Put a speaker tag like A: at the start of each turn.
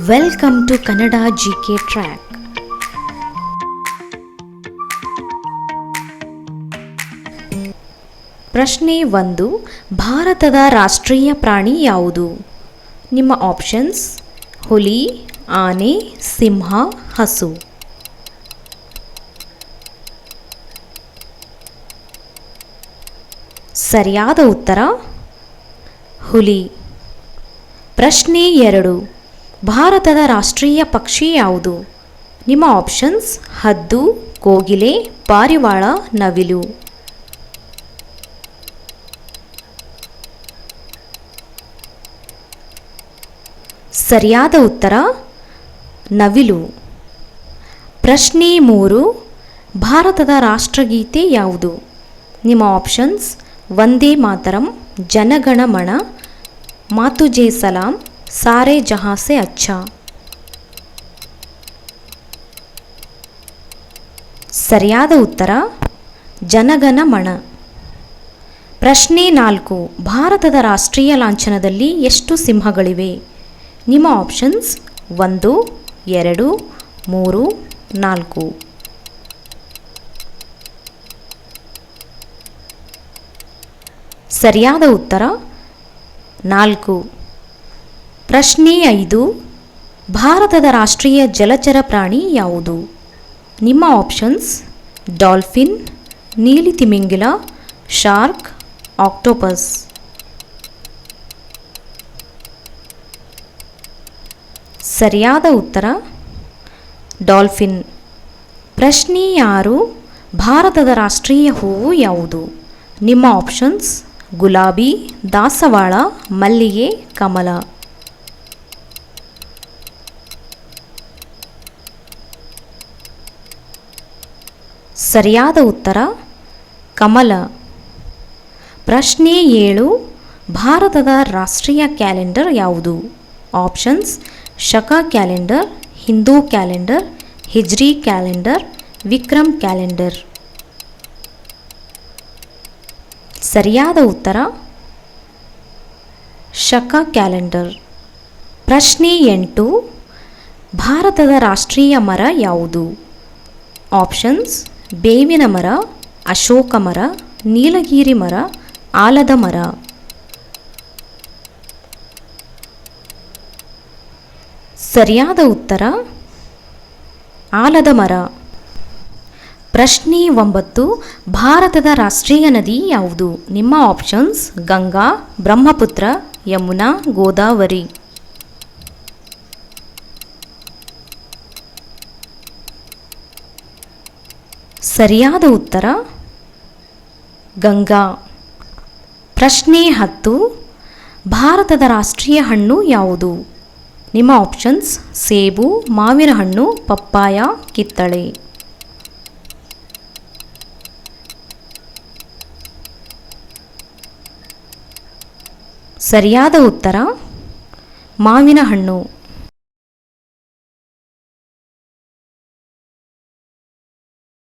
A: Welcome to Kannada GK track. ಪ್ರಶ್ನೆ 1. ಭಾರತದ ರಾಷ್ಟ್ರೀಯ ಪ್ರಾಣಿ ಯಾವುದು? ನಿಮ್ಮ ಆಪ್ಷನ್ಸ್: ಹುಲಿ, ಆನೆ, ಸಿಂಹ, ಹಸು. ಸರಿಯಾದ ಉತ್ತರ ಹುಲಿ. ಪ್ರಶ್ನೆ 2. ಭಾರತದ ರಾಷ್ಟ್ರೀಯ ಪಕ್ಷಿ ಯಾವುದು? ನಿಮ್ಮ ಆಪ್ಷನ್ಸ್: ಹದ್ದು, ಕೋಗಿಲೆ, ಪಾರಿವಾಳ, ನವಿಲು. ಸರಿಯಾದ ಉತ್ತರ ನವಿಲು. ಪ್ರಶ್ನೆ 3. ಭಾರತದ ರಾಷ್ಟ್ರಗೀತೆ ಯಾವುದು? ನಿಮ್ಮ ಆಪ್ಷನ್ಸ್: ವಂದೇ ಮಾತರಂ, ಜನಗಣ ಮನ, ಮಾತುಜೇ ಸಲಾಂ, ಸಾರೆ ಜಹಾಂ ಸೆ ಅಚ್ಚಾ. ಸರಿಯಾದ ಉತ್ತರ ಜನಗಣ ಮನ. ಪ್ರಶ್ನೆ 4. ಭಾರತದ ರಾಷ್ಟ್ರೀಯ ಲಾಂಛನದಲ್ಲಿ ಎಷ್ಟು ಸಿಂಹಗಳಿವೆ? ನಿಮ್ಮ ಆಪ್ಷನ್ಸ್: 1, 2, 3, 4. ಸರಿಯಾದ ಉತ್ತರ 4. ಪ್ರಶ್ನೆ 5. ಭಾರತದ ರಾಷ್ಟ್ರೀಯ ಜಲಚರ ಪ್ರಾಣಿ ಯಾವುದು? ನಿಮ್ಮ ಆಪ್ಷನ್ಸ್: ಡಾಲ್ಫಿನ್, ನೀಲಿ ತಿಮಿಂಗಿಲ, ಶಾರ್ಕ್, ಆಕ್ಟೋಪಸ್. ಸರಿಯಾದ ಉತ್ತರ ಡಾಲ್ಫಿನ್. ಪ್ರಶ್ನೆ 6. ಭಾರತದ ರಾಷ್ಟ್ರೀಯ ಹೂವು ಯಾವುದು? ನಿಮ್ಮ ಆಪ್ಷನ್ಸ್: ಗುಲಾಬಿ, ದಾಸವಾಳ, ಮಲ್ಲಿಗೆ, ಕಮಲ. ಸರಿಯಾದ ಉತ್ತರ ಕಮಲ. ಪ್ರಶ್ನೆ 7. ಭಾರತದ ರಾಷ್ಟ್ರೀಯ ಕ್ಯಾಲೆಂಡರ್ ಯಾವುದು? Options: Shaka calendar, Hindu calendar, Hijri calendar, Vikram calendar. ಸರಿಯಾದ ಉತ್ತರ ಶಕ ಕ್ಯಾಲೆಂಡರ್. ಪ್ರಶ್ನೆ 8. ಭಾರತದ ರಾಷ್ಟ್ರೀಯ ಮರ ಯಾವುದು? ಆಪ್ಷನ್ಸ್: ಬೇವಿನ ಮರ, ಅಶೋಕ ಮರ, ನೀಲಗಿರಿ ಮರ, ಆಲದ ಮರ. ಸರಿಯಾದ ಉತ್ತರ ಆಲದ ಮರ. ಪ್ರಶ್ನೆ 9. ಭಾರತದ ರಾಷ್ಟ್ರೀಯ ನದಿ ಯಾವುದು? ನಿಮ್ಮ ಆಪ್ಷನ್ಸ್: ಗಂಗಾ, ಬ್ರಹ್ಮಪುತ್ರ, ಯಮುನಾ, ಗೋದಾವರಿ. ಸರಿಯಾದ ಉತ್ತರ ಗಂಗಾ. ಪ್ರಶ್ನೆ 10. ಭಾರತದ ರಾಷ್ಟ್ರೀಯ ಹಣ್ಣು ಯಾವುದು? ನಿಮ್ಮ ಆಪ್ಷನ್ಸ್: ಸೇಬು, ಮಾವಿನ ಹಣ್ಣು, ಪಪ್ಪಾಯ, ಕಿತ್ತಳೆ. ಸರಿಯಾದ ಉತ್ತರ ಮಾವಿನ ಹಣ್ಣು.